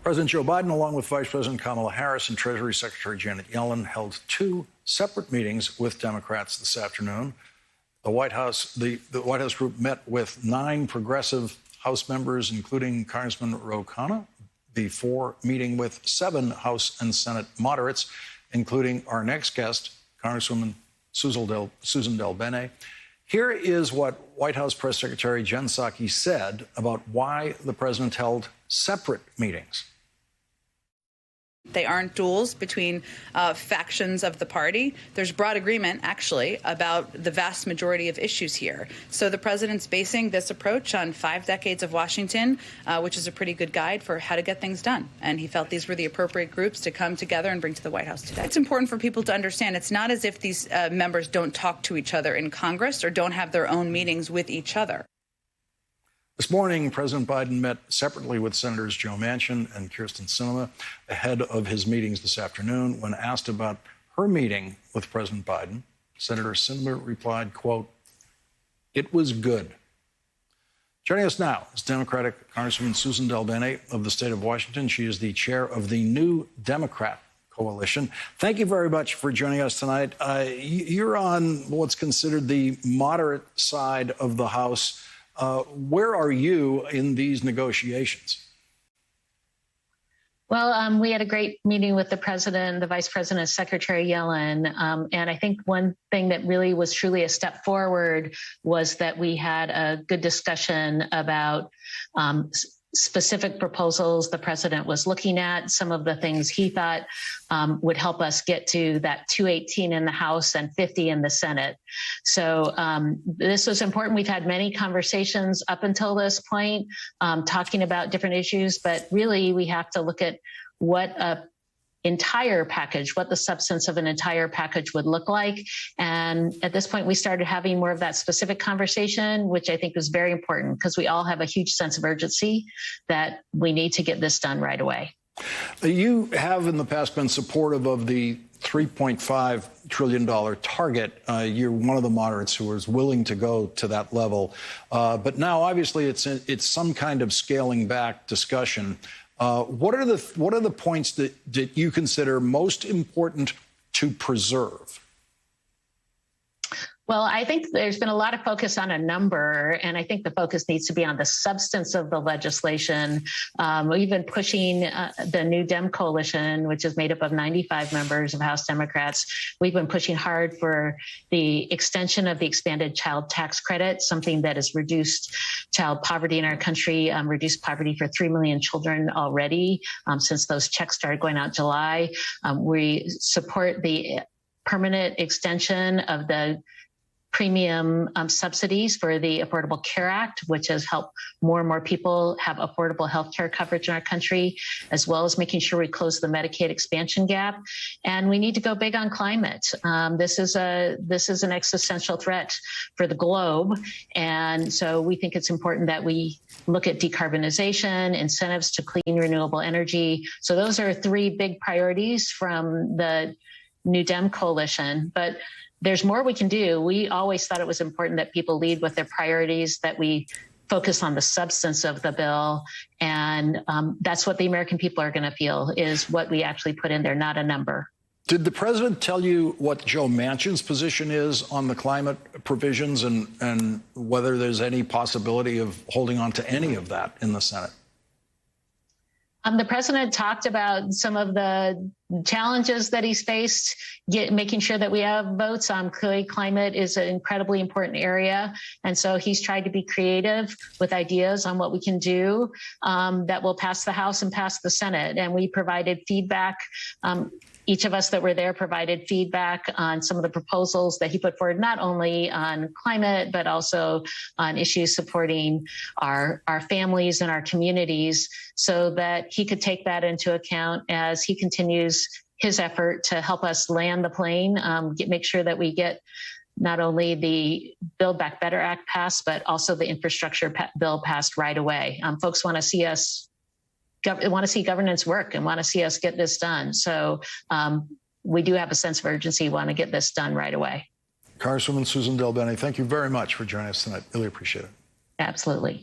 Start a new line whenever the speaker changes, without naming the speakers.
President Joe Biden, along with Vice President Kamala Harris and Treasury Secretary Janet Yellen, held two separate meetings with Democrats this afternoon. The White House group met with 9 progressive House members, including Congressman Ro Khanna, before meeting with 7 House and Senate moderates, including our next guest, Congresswoman Susan DelBene. Here is what White House Press Secretary Jen Psaki said about why the president held separate meetings.
They aren't duels between factions of the party. There's broad agreement, actually, about the vast majority of issues here. So the president's basing this approach on 5 decades of Washington, which is a pretty good guide for how to get things done. And he felt these were the appropriate groups to come together and bring to the White House today. It's important for people to understand it's not as if these members don't talk to each other in Congress or don't have their own meetings with each other.
This morning, President Biden met separately with Senators Joe Manchin and Kyrsten Sinema ahead of his meetings this afternoon. When asked about her meeting with President Biden, Senator Sinema replied, quote, "It was good." Joining us now is Democratic Congresswoman Susan DelBene of the state of Washington. She is the chair of the New Democrat Coalition. Thank you very much for joining us tonight. You're on what's considered the moderate side of the House. Where are you in these negotiations?
Well, we had a great meeting with the president, the vice president, Secretary Yellen. And I think one thing that really was truly a step forward was that we had a good discussion about specific proposals the president was looking at, some of the things he thought would help us get to that 218 in the House and 50 in the Senate. So this was important. We've had many conversations up until this point talking about different issues, but really we have to look at what what the substance of an entire package would look like. And at this point, we started having more of that specific conversation, which I think was very important because we all have a huge sense of urgency that we need to get this done right away.
You have in the past been supportive of the $3.5 trillion target. You're one of the moderates who is willing to go to that level. But now, obviously, it's some kind of scaling back discussion. What are the points that you consider most important to preserve?
Well, I think there's been a lot of focus on a number, and I think the focus needs to be on the substance of the legislation. We've been pushing the New Dem Coalition, which is made up of 95 members of House Democrats. We've been pushing hard for the extension of the expanded child tax credit, something that has reduced child poverty in our country, reduced poverty for 3 million children already since those checks started going out in July. We support the permanent extension of the premium subsidies for the Affordable Care Act, which has helped more and more people have affordable health care coverage in our country, as well as making sure we close the Medicaid expansion gap. And we need to go big on climate. This is an existential threat for the globe. And so we think it's important that we look at decarbonization, incentives to clean renewable energy. So those are 3 big priorities from the New Dem Coalition. But there's more we can do. We always thought it was important that people lead with their priorities, that we focus on the substance of the bill. And that's what the American people are going to feel is what we actually put in there, not a number.
Did the president tell you what Joe Manchin's position is on the climate provisions and whether there's any possibility of holding on to any of that in the Senate?
The president talked about some of the challenges that he's faced, making sure that we have votes on climate is an incredibly important area. And so he's tried to be creative with ideas on what we can do that will pass the House and pass the Senate. And we provided feedback. Each of us that were there provided feedback on some of the proposals that he put forward, not only on climate, but also on issues supporting our families and our communities, so that he could take that into account as he continues his effort to help us land the plane, make sure that we get not only the Build Back Better Act passed, but also the infrastructure bill passed right away. Folks want to see us want to see governance work and want to see us get this done. So we do have a sense of urgency, want to get this done right away.
Congresswoman Susan DelBene, thank you very much for joining us tonight. Really appreciate it.
Absolutely.